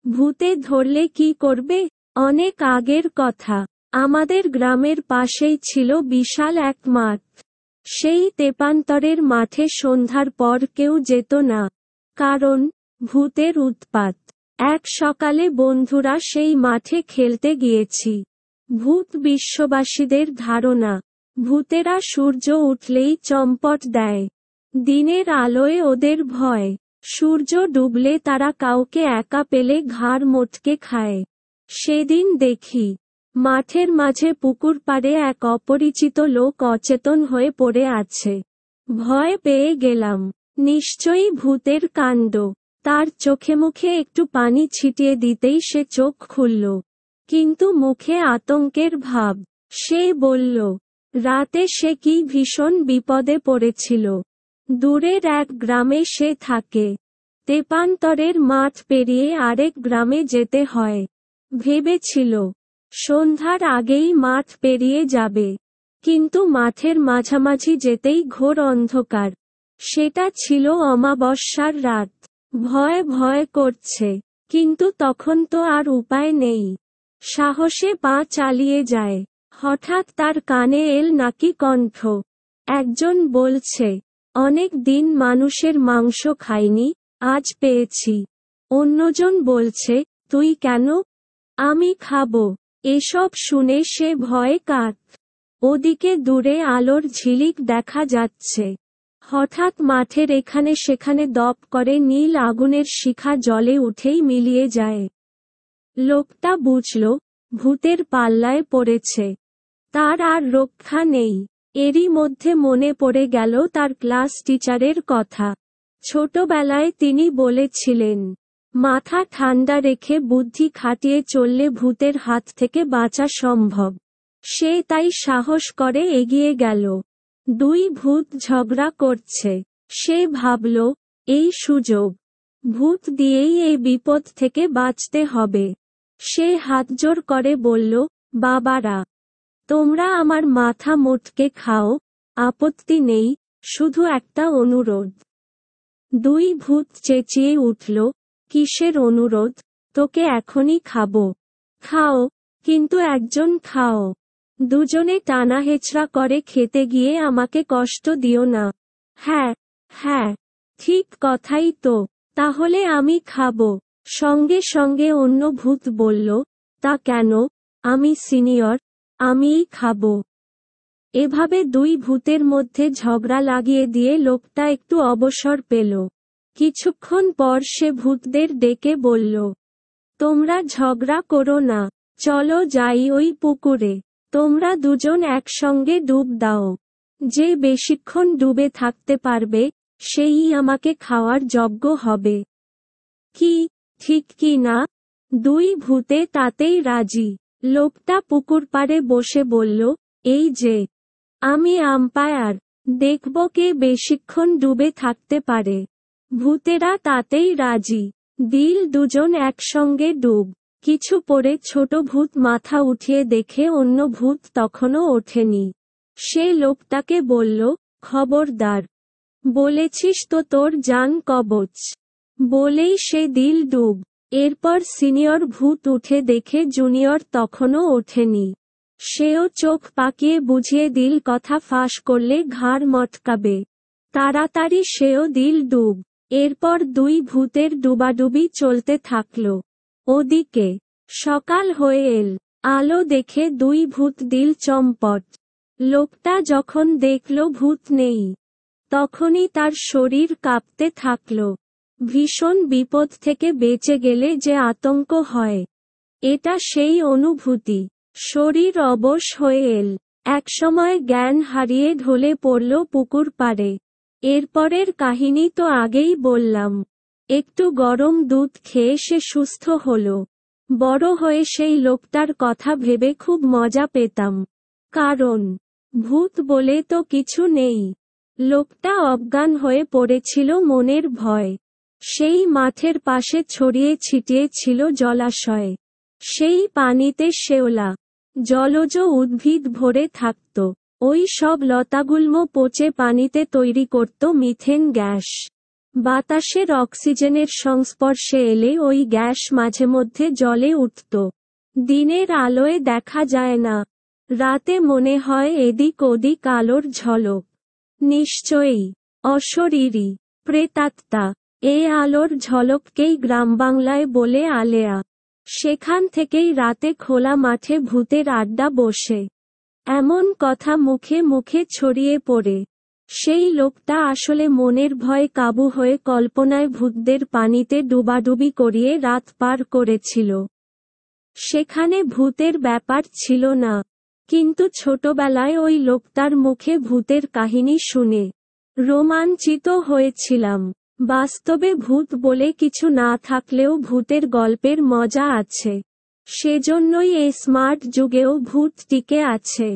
ভূতে ধরলে কি করবে? অনেক আগের কথা। আমাদের গ্রামের পাশেই ছিল বিশাল এক মাঠ। সেই তেপান্তরের মাঠে সন্ধ্যার পর কেউ যেত না। কারণ ভূতের উৎপাত। এক সকালে বন্ধুরা সেই মাঠে খেলতে গিয়েছি। ভূত বিশ্ববাসীদের ধারণা, ভূতেরা সূর্য উঠলেই চম্পট দেয়। দিনের আলোয় ওদের ভয়। সূর্য ডুবলে তারা কাউকে একা পেলে ঘাড় মটকে খায়। সেদিন দেখি মাঠের মাঝে পুকুর পাড়ে এক অপরিচিত লোক অচেতন হয়ে পড়ে আছে। ভয় পেয়ে গেলাম, নিশ্চয়ই ভূতের কাণ্ড। তার চোখে মুখে একটু পানি ছিটিয়ে দিতেই সে চোখ খুলল, কিন্তু মুখে আতঙ্কের ভাব। সে বলল, রাতে সে কি ভীষণ বিপদে পড়েছিল। দূরের এক গ্রামে সে থাকে। তেপান্তরের মাঠ পেরিয়ে আরেক গ্রামে যেতে হয়। ভেবেছিল সন্ধ্যার আগেই মাঠ পেরিয়ে যাবে, কিন্তু মাঠের মাঝামাঝি যেতেই ঘোর অন্ধকার। সেটা ছিল অমাবস্যার রাত। ভয় ভয় করছে, কিন্তু তখন তো আর উপায় নেই। সাহসে পা চালিয়ে যায়। হঠাৎ তার কানে এল নাকি কণ্ঠ। একজন বলছে, অনেক দিন মানুষের মাংস খাইনি, আজ পেয়েছি। অন্যজন বলছে, তুই কেন? আমি খাবো। এসব শুনে সে ভয়ে কাত। ওদিকে দূরে আলোর ঝিলিক দেখা যাচ্ছে। হঠাৎ মাঠের এখানে সেখানে দপ করে নীল আগুনের শিখা জলে উঠেই মিলিয়ে যায়। লোকটা বুঝল ভূতের পাল্লায় পড়েছে। তার আর রক্ষা নেই। এরই মধ্যে মনে পড়ে গেল তার ক্লাস টিচারের কথা। ছোটবেলায় তিনি বলেছিলেন, মাথা ঠান্ডা রেখে বুদ্ধি খাটিয়ে চললে ভূতের হাত থেকে বাঁচা সম্ভব। সে তাই সাহস করে এগিয়ে গেল। দুই ভূত ঝগড়া করছে। সে ভাবল, এই সুযোগ। ভূত দিয়েই এই বিপদ থেকে বাঁচতে হবে। সে হাতজোড় করে বলল, বাবারা, তোমরা আমার মাথা মোটকে খাও, আপত্তি নেই, শুধু একটা অনুরোধ। দুই ভূত চেঁচিয়ে উঠল, কিসের অনুরোধ? তোকে এখনই খাবো। খাও, কিন্তু একজন খাও। দুজনে টানা হেচড়া করে খেতে গিয়ে আমাকে কষ্ট দিও না। হ্যাঁ হ্যাঁ, ঠিক কথাই তো। তাহলে আমি খাবো। সঙ্গে সঙ্গে অন্য ভূত বলল, তা কেন? আমি সিনিয়র, আমিই খাবো। এভাবে দুই ভূতের মধ্যে ঝগড়া লাগিয়ে দিয়ে লোকটা একটু অবসর পেল। কিছুক্ষণ পর সে ভূতদের ডেকে বলল, তোমরা ঝগড়া করো না, চলো যাই ওই পুকুরে। তোমরা দুজন একসঙ্গে ডুব দাও। যে বেশিক্ষণ ডুবে থাকতে পারবে, সেই আমাকে খাওয়ার যোগ্য হবে। কি ঠিক কি না? দুই ভূতে তাতেই রাজি। লোকটা পুকুর পাড়ে বসে বলল, এই যে, আমি আম্পায়ার, দেখব কে বেশিক্ষণ ডুবে থাকতে পারে। ভূতেরা তাতেই রাজি। দিল দুজন একসঙ্গে ডুব। কিছু পরে ছোট ভূত মাথা উঠিয়ে দেখে অন্য ভূত তখনও ওঠেনি। সে লোকটাকে বলল, খবরদার, বলেছিস তো তোর জান কবচ। বলেই সে দিল ডুব। এরপর সিনিয়র ভূত উঠে দেখে জুনিয়র তখনও ওঠেনি। সেও চোখ পাকিয়ে বুঝিয়ে দিল কথা ফাঁস করলে ঘাড় মটকাবে। তাড়াতাড়ি সেও দিল ডুব। এরপর দুই ভূতের ডুবাডুবি চলতে থাকল। ওদিকে সকাল হয়ে এল। আলো দেখে দুই ভূত দিল চম্পট। লোকটা যখন দেখল ভূত নেই, তখনই তার শরীর কাঁপতে থাকল। ভীষণ বিপদ থেকে বেঁচে গেলে যে আতঙ্ক হয়, এটা সেই অনুভূতি। শরীর অবশ হয়ে এল। একসময় জ্ঞান হারিয়ে ঢলে পড়ল পুকুর পাড়ে। এরপরের কাহিনী তো আগেই বললাম। একটু গরম দুধ খেয়ে সে সুস্থ হল। বড় হয়ে সেই লোকটার কথা ভেবে খুব মজা পেতাম। কারণ ভূত বলে তো কিছু নেই। লোকটা অজ্ঞান হয়ে পড়েছিল মনের ভয়। সেই মাঠের পাশে ছড়িয়ে ছিটিয়ে ছিল জলাশয়। সেই পানিতে শেওলা, জলজ উদ্ভিদ ভরে থাকত। ওই সব লতাগুল্ম পচে পানিতে তৈরি করত মিথেন গ্যাস। বাতাসের অক্সিজেনের সংস্পর্শে এলে ওই গ্যাস মাঝে মধ্যে জ্বলে উঠত। দিনের আলোয় দেখা যায় না, রাতে মনে হয় এদিক ওদিক আলোর ঝলক। নিশ্চয়ই অশরীরী, প্রেতাত্মা। এই আলোর ঝলককেই গ্রামবাংলায় বলে আলেয়া। সেখান থেকেই রাতে খোলা মাঠে ভূতের আড্ডা বসে। এমন কথা মুখে মুখে ছড়িয়ে পড়ে। সেই লোকটা আসলে মনের ভয়ে কাবু হয়ে কল্পনায় ভূতদের পানিতে ডুবাডুবি করিয়ে রাত পার করেছিল। সেখানে ভূতের ব্যাপার ছিল না, কিন্তু ছোটবেলায় ওই লোকটার মুখে ভূতের কাহিনী শুনে রোমাঞ্চিত হয়েছিলাম। বাস্তবে ভূত বলে কিছু না থাকলেও ভূতের গল্পের মজা আছে। সেজন্যই এই স্মার্ট যুগেও ভূত টিকে আছে।